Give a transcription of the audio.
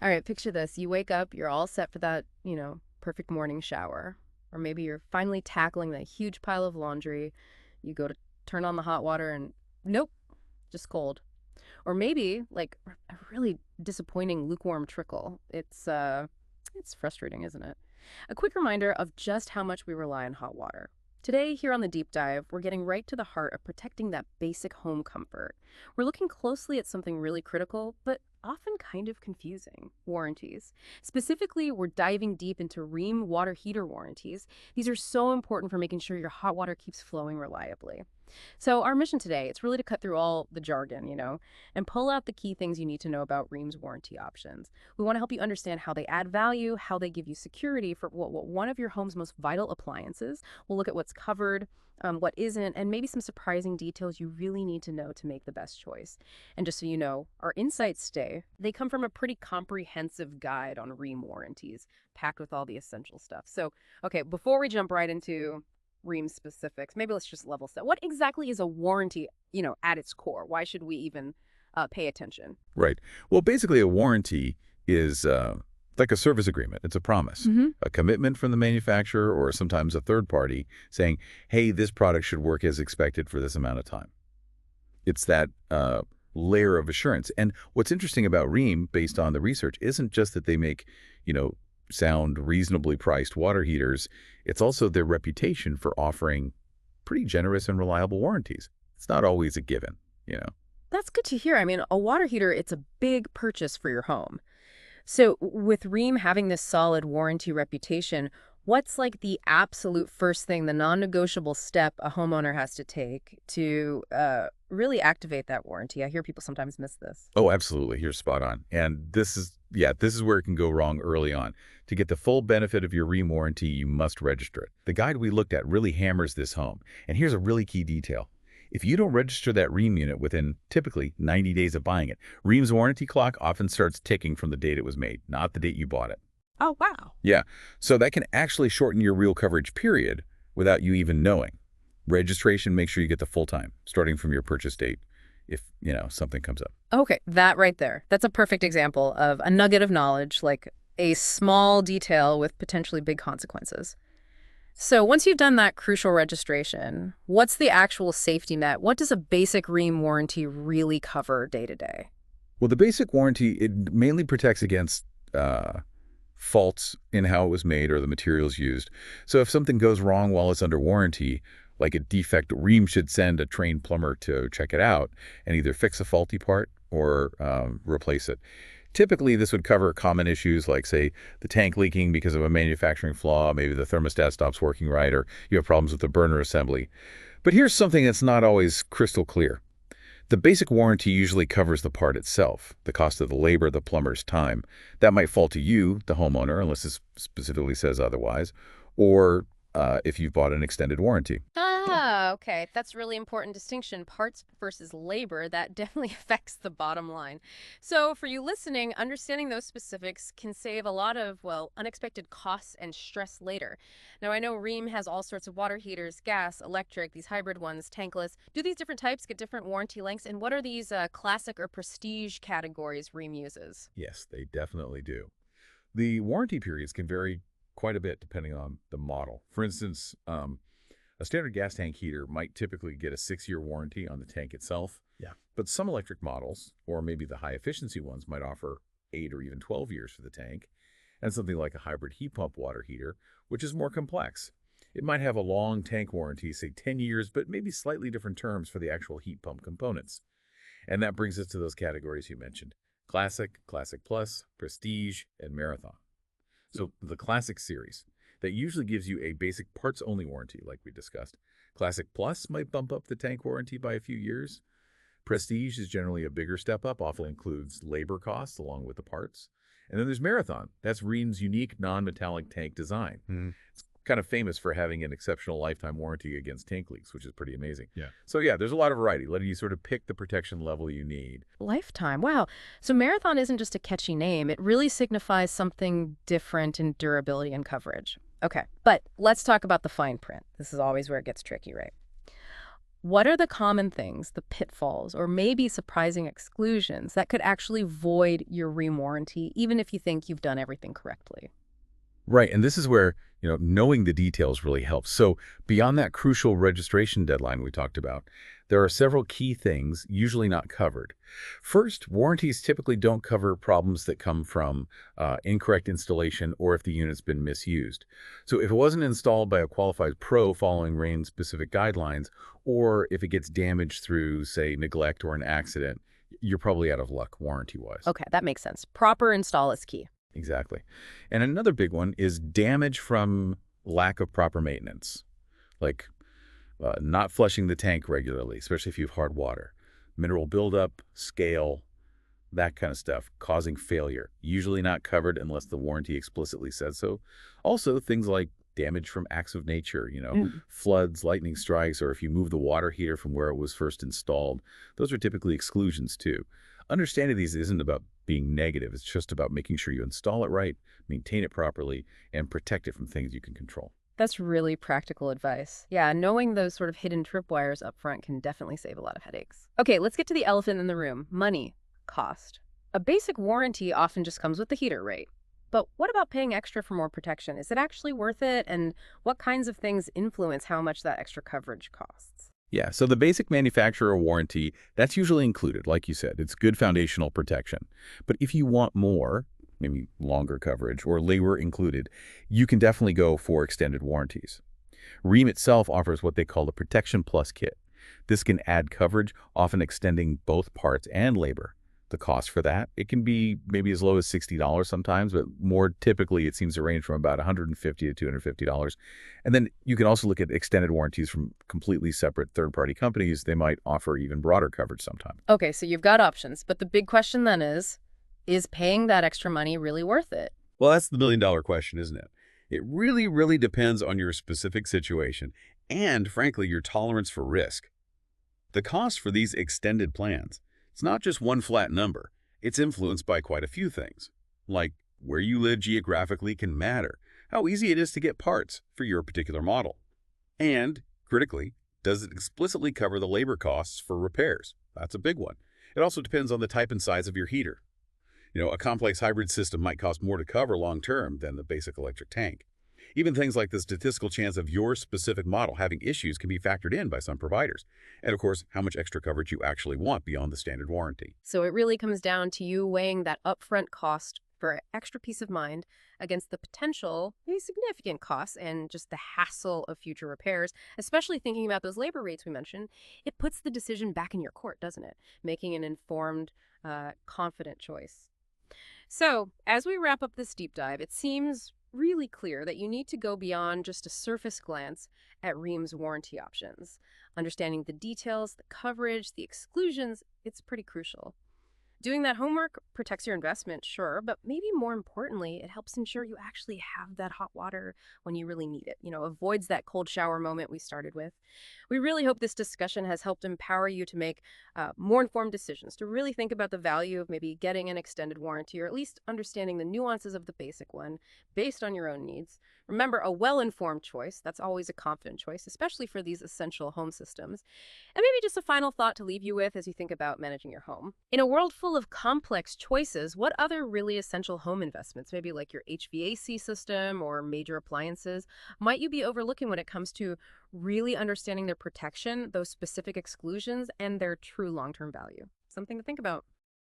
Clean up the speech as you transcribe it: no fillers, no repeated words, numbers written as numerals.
All right, picture this. You wake up, you're all set for that, perfect morning shower. Or maybe you're finally tackling that huge pile of laundry. You go to turn on the hot water and nope, just cold. Or maybe like a really disappointing lukewarm trickle. It's frustrating, isn't it? A quick reminder of just how much we rely on hot water. Today, here on the deep dive, we're getting right to the heart of protecting that basic home comfort. We're looking closely at something really critical, but often kind of confusing: warranties. Specifically, we're diving deep into Rheem water heater warranties. These are so important for making sure your hot water keeps flowing reliably. So, our mission today, it's really to cut through all the jargon, and pull out the key things you need to know about Rheem's warranty options. We want to help you understand how they add value, how they give you security for what one of your home's most vital appliances. We'll look at what's covered, what isn't, and maybe some surprising details you really need to know to make the best choice. And just so you know, our insights today, they come from a pretty comprehensive guide on Rheem warranties, packed with all the essential stuff. So, okay, before we jump right into Rheem specifics, maybe let's just level set. What exactly is a warranty, at its core? Why should we even pay attention? Right. Well, basically, a warranty is like a service agreement. It's a promise, Mm-hmm. a commitment from the manufacturer or sometimes a third party saying, hey, this product should work as expected for this amount of time. It's that layer of assurance. And what's interesting about Rheem, based on the research, isn't just that they make, you know, sound reasonably priced water heaters. It's also their reputation for offering pretty generous and reliable warranties. It's not always a given. That's good to hear. I mean, a water heater, it's a big purchase for your home. So, with Rheem having this solid warranty reputation, what's like the absolute first thing, the non-negotiable step a homeowner has to take to really activate that warranty? I hear people sometimes miss this. Oh, absolutely. You're spot on. And this is where it can go wrong early on. To get the full benefit of your Rheem warranty, you must register it. The guide we looked at really hammers this home. And here's a really key detail. If you don't register that Rheem unit within typically 90 days of buying it, Rheem's warranty clock often starts ticking from the date it was made, not the date you bought it. Oh, wow. Yeah, so that can actually shorten your real coverage period without you even knowing. Registration, make sure you get the full time, starting from your purchase date if something comes up. Okay, that right there. That's a perfect example of a nugget of knowledge, like a small detail with potentially big consequences. So once you've done that crucial registration, what's the actual safety net? What does a basic Rheem warranty really cover day to day? Well, the basic warranty, it mainly protects against faults in how it was made or the materials used. So if something goes wrong while it's under warranty, like a defect, Rheem should send a trained plumber to check it out and either fix a faulty part or replace it. Typically, this would cover common issues like, say, the tank leaking because of a manufacturing flaw, maybe the thermostat stops working right, or you have problems with the burner assembly. But here's something that's not always crystal clear. The basic warranty usually covers the part itself, the cost of the labor, the plumber's time. That might fall to you, the homeowner, unless it specifically says otherwise, or if you've bought an extended warranty. Ah, okay. That's really important distinction. Parts versus labor, that definitely affects the bottom line. So for you listening, understanding those specifics can save a lot of, well, unexpected costs and stress later. Now, I know Rheem has all sorts of water heaters, gas, electric, these hybrid ones, tankless. Do these different types get different warranty lengths? And what are these classic or prestige categories Rheem uses? Yes, they definitely do. The warranty periods can vary quite a bit depending on the model. For instance, a standard gas tank heater might typically get a 6-year warranty on the tank itself. Yeah. But some electric models, or maybe the high-efficiency ones, might offer 8 or even 12 years for the tank. And something like a hybrid heat pump water heater, which is more complex. It might have a long tank warranty, say 10 years, but maybe slightly different terms for the actual heat pump components. And that brings us to those categories you mentioned: Classic, Classic Plus, Prestige, and Marathon. So the Classic series, that usually gives you a basic parts-only warranty, like we discussed. Classic Plus might bump up the tank warranty by a few years. Prestige is generally a bigger step up, often includes labor costs along with the parts. And then there's Marathon. That's Rheem's unique non-metallic tank design. Mhm. It's kind of famous for having an exceptional lifetime warranty against tank leaks, which is pretty amazing. Yeah. So yeah, there's a lot of variety, letting you sort of pick the protection level you need. Lifetime. Wow. So Marathon isn't just a catchy name. It really signifies something different in durability and coverage. Okay, but let's talk about the fine print. This is always where it gets tricky, right? What are the common things, the pitfalls, or maybe surprising exclusions that could actually void your Rheem warranty, even if you think you've done everything correctly? Right, and this is where, knowing the details really helps. So beyond that crucial registration deadline we talked about, there are several key things usually not covered. First, warranties typically don't cover problems that come from incorrect installation or if the unit's been misused. So if it wasn't installed by a qualified pro following RAIN-specific guidelines, or if it gets damaged through, say, neglect or an accident, you're probably out of luck warranty-wise. Okay, that makes sense. Proper install is key. Exactly. And another big one is damage from lack of proper maintenance, like not flushing the tank regularly, especially if you have hard water, mineral buildup, scale, that kind of stuff, causing failure, usually not covered unless the warranty explicitly says so. Also, things like damage from acts of nature, Mm. floods, lightning strikes, or if you move the water heater from where it was first installed, those are typically exclusions too. Understanding these isn't about being negative. It's just about making sure you install it right, maintain it properly, and protect it from things you can control. That's really practical advice. Yeah, knowing those sort of hidden tripwires up front can definitely save a lot of headaches. Okay, let's get to the elephant in the room, money, cost. A basic warranty often just comes with the heater rate. But what about paying extra for more protection? Is it actually worth it? And what kinds of things influence how much that extra coverage costs? Yeah, so the basic manufacturer warranty, that's usually included, like you said. It's good foundational protection. But if you want more, maybe longer coverage or labor included, you can definitely go for extended warranties. Rheem itself offers what they call the Protection Plus kit. This can add coverage, often extending both parts and labor. The cost for that, it can be maybe as low as $60 sometimes, but more typically it seems to range from about $150 to $250. And then you can also look at extended warranties from completely separate third-party companies. They might offer even broader coverage sometimes. Okay, so you've got options. But the big question then is paying that extra money really worth it? Well, that's the million-dollar question, isn't it? It really, really depends on your specific situation and, frankly, your tolerance for risk. The cost for these extended plans, it's not just one flat number. It's influenced by quite a few things, like where you live geographically can matter, how easy it is to get parts for your particular model, and, critically, does it explicitly cover the labor costs for repairs? That's a big one. It also depends on the type and size of your heater. A complex hybrid system might cost more to cover long-term than the basic electric tank. Even things like the statistical chance of your specific model having issues can be factored in by some providers. And of course, how much extra coverage you actually want beyond the standard warranty. So it really comes down to you weighing that upfront cost for extra peace of mind against the potential, maybe significant costs and just the hassle of future repairs, especially thinking about those labor rates we mentioned. It puts the decision back in your court, doesn't it? Making an informed, confident choice. So, as we wrap up this deep dive, it seems really clear that you need to go beyond just a surface glance at Rheem's warranty options. Understanding the details, the coverage, the exclusions, it's pretty crucial. Doing that homework protects your investment, sure, but maybe more importantly, it helps ensure you actually have that hot water when you really need it. Avoids that cold shower moment we started with. We really hope this discussion has helped empower you to make more informed decisions, to really think about the value of maybe getting an extended warranty or at least understanding the nuances of the basic one based on your own needs. Remember, a well-informed choice, that's always a confident choice, especially for these essential home systems. And maybe just a final thought to leave you with as you think about managing your home. In a world full of complex choices, what other really essential home investments, maybe like your HVAC system or major appliances, might you be overlooking when it comes to really understanding their protection, those specific exclusions, and their true long-term value? Something to think about.